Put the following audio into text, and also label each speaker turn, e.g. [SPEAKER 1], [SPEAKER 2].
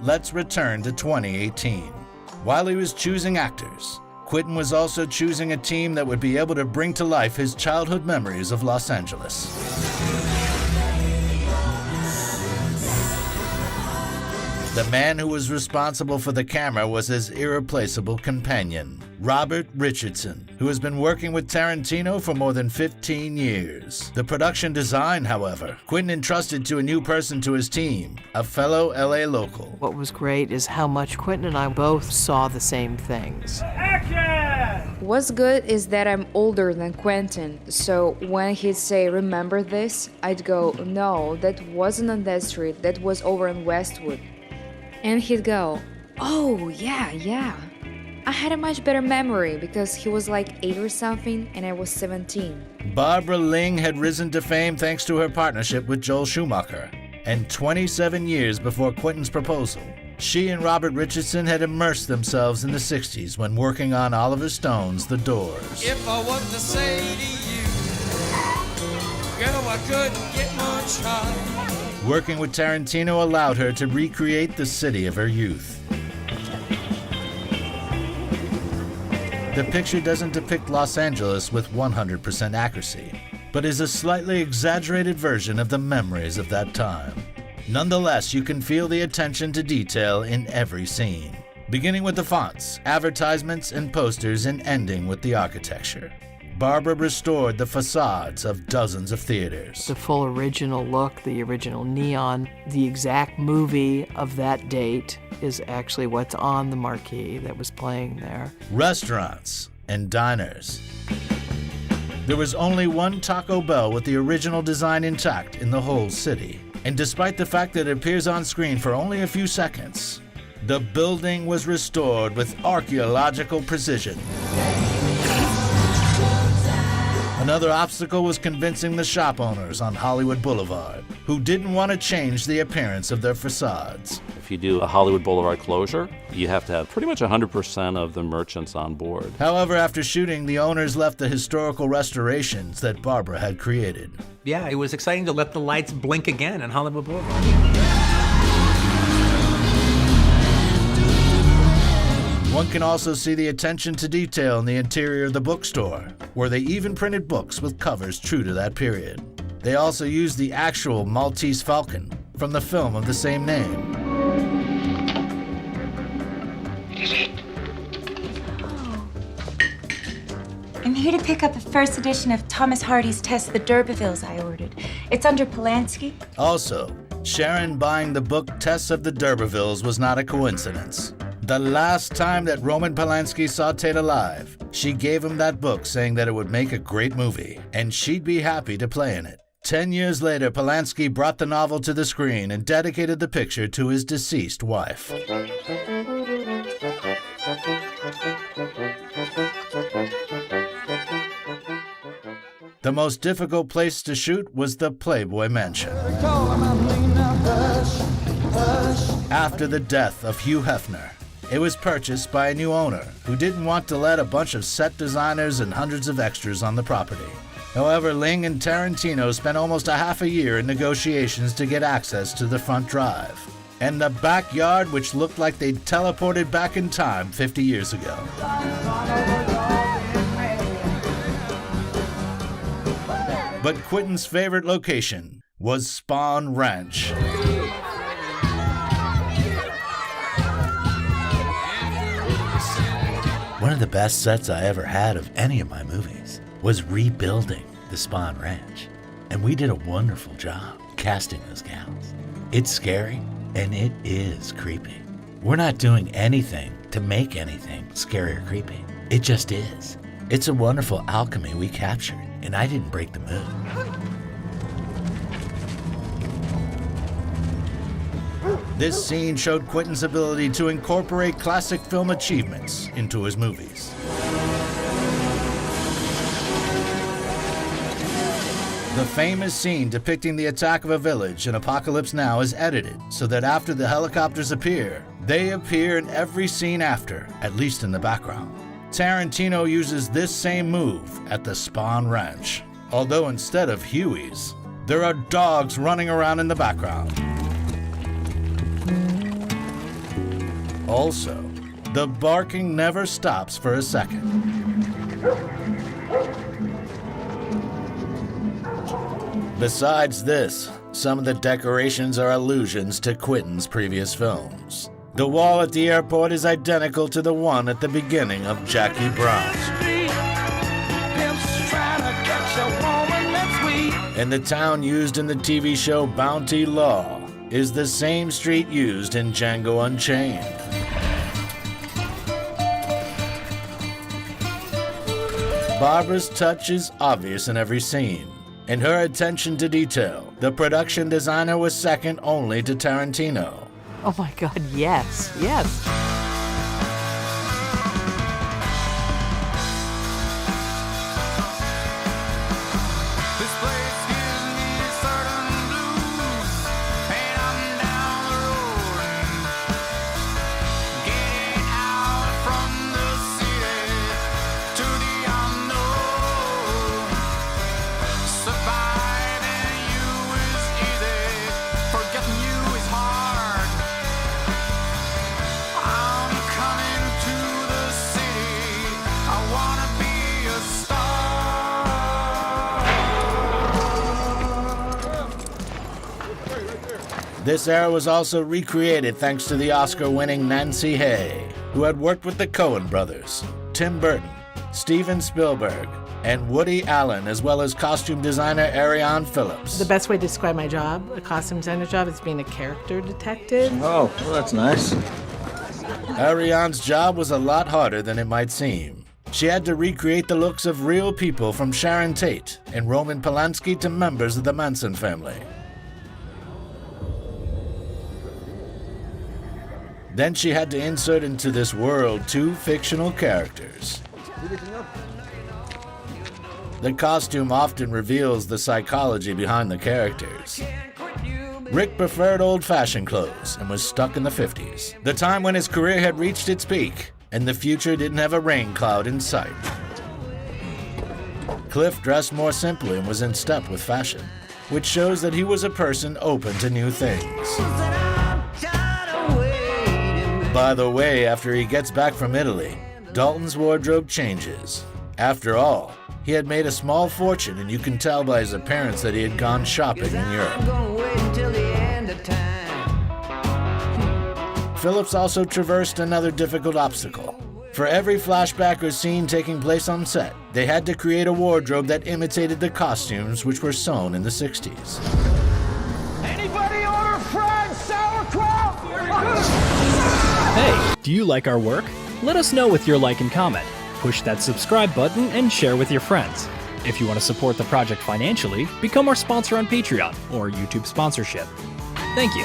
[SPEAKER 1] Let's return to 2018. While he was choosing actors, Quentin was also choosing a team that would be able to bring to life his childhood memories of Los Angeles. The man who was responsible for the camera was his irreplaceable companion, Robert Richardson, who has been working with Tarantino for more than 15 years. The production design, however, Quentin entrusted to a new person to his team, a fellow LA local.
[SPEAKER 2] What was great is how much Quentin and I both saw the same things.
[SPEAKER 3] Action!
[SPEAKER 4] What's good is that I'm older than Quentin, so when he'd say, "Remember this?" I'd go, "No, that wasn't on that street, that was over in Westwood." And he'd go, "Oh, yeah. I had a much better memory because he was like 8 or something and I was 17.
[SPEAKER 1] Barbara Ling had risen to fame thanks to her partnership with Joel Schumacher. And 27 years before Quentin's proposal, she and Robert Richardson had immersed themselves in the 60s when working on Oliver Stone's The Doors.
[SPEAKER 5] If I was to say to you, girl, I couldn't get much higher.
[SPEAKER 1] Working with Tarantino allowed her to recreate the city of her youth. The picture doesn't depict Los Angeles with 100% accuracy, but is a slightly exaggerated version of the memories of that time. Nonetheless, you can feel the attention to detail in every scene, beginning with the fonts, advertisements, and posters, and ending with the architecture. Barbara restored the facades of dozens of theaters.
[SPEAKER 2] The full original look, the original neon, the exact movie of that date is actually what's on the marquee that was playing there.
[SPEAKER 1] Restaurants and diners. There was only one Taco Bell with the original design intact in the whole city. And despite the fact that it appears on screen for only a few seconds, the building was restored with archaeological precision. Another obstacle was convincing the shop owners on Hollywood Boulevard, who didn't want to change the appearance of their facades.
[SPEAKER 6] If you do a Hollywood Boulevard closure, you have to have pretty much 100% of the merchants on board.
[SPEAKER 1] However, after shooting, the owners left the historical restorations that Barbara had created.
[SPEAKER 3] Yeah, it was exciting to let the lights blink again on Hollywood Boulevard.
[SPEAKER 1] One can also see the attention to detail in the interior of the bookstore, where they even printed books with covers true to that period. They also used the actual Maltese falcon from the film of the same name.
[SPEAKER 7] I'm here to pick up the first edition of Thomas Hardy's Test of the D'Urbervilles I ordered. It's under Polanski.
[SPEAKER 1] Also, Sharon buying the book Test of the D'Urbervilles was not a coincidence. The last time that Roman Polanski saw Tate alive, she gave him that book saying that it would make a great movie, and she'd be happy to play in it. 10 years later, Polanski brought the novel to the screen and dedicated the picture to his deceased wife. The most difficult place to shoot was the Playboy Mansion. After the death of Hugh Hefner, it was purchased by a new owner who didn't want to let a bunch of set designers and hundreds of extras on the property. However, Ling and Tarantino spent almost a half a year in negotiations to get access to the front drive and the backyard, which looked like they'd teleported back in time 50 years ago. But Quentin's favorite location was Spahn Ranch. One of the best sets I ever had of any of my movies was rebuilding the Spahn Ranch. And we did a wonderful job casting those gals. It's scary, and it is creepy. We're not doing anything to make anything scary or creepy. It just is. It's a wonderful alchemy we captured, and I didn't break the mood. This scene showed Quentin's ability to incorporate classic film achievements into his movies. The famous scene depicting the attack of a village in Apocalypse Now is edited so that after the helicopters appear, they appear in every scene after, at least in the background. Tarantino uses this same move at the Spahn Ranch, although instead of Hueys, there are dogs running around in the background. Also, the barking never stops for a second. Besides this, some of the decorations are allusions to Quentin's previous films. The wall at the airport is identical to the one at the beginning of Jackie Brown. And the town used in the TV show Bounty Law is the same street used in Django Unchained. Barbara's touch is obvious in every scene. In her attention to detail, the production designer was second only to Tarantino.
[SPEAKER 2] Oh my God, yes, yes.
[SPEAKER 1] This era was also recreated thanks to the Oscar-winning Nancy Hay, who had worked with the Coen brothers, Tim Burton, Steven Spielberg, and Woody Allen, as well as costume designer Ariane Phillips.
[SPEAKER 8] The best way to describe my job, a costume designer job, is being a character detective.
[SPEAKER 9] Oh, well, that's nice.
[SPEAKER 1] Ariane's job was a lot harder than it might seem. She had to recreate the looks of real people, from Sharon Tate and Roman Polanski to members of the Manson family. Then she had to insert into this world 2 fictional characters. The costume often reveals the psychology behind the characters. Rick preferred old-fashioned clothes and was stuck in the 50s, the time when his career had reached its peak and the future didn't have a rain cloud in sight. Cliff dressed more simply and was in step with fashion, which shows that he was a person open to new things. By the way, after he gets back from Italy, Dalton's wardrobe changes. After all, he had made a small fortune, and you can tell by his appearance that he had gone shopping in Europe. Phillips also traversed another difficult obstacle. For every flashback or scene taking place on set, they had to create a wardrobe that imitated the costumes which were sewn in the 60s.
[SPEAKER 5] Anybody order fried sauerkraut?
[SPEAKER 10] Hey, do you like our work? Let us know with your like and comment. Push that subscribe button and share with your friends. If you want to support the project financially, become our sponsor on Patreon or YouTube sponsorship. Thank you.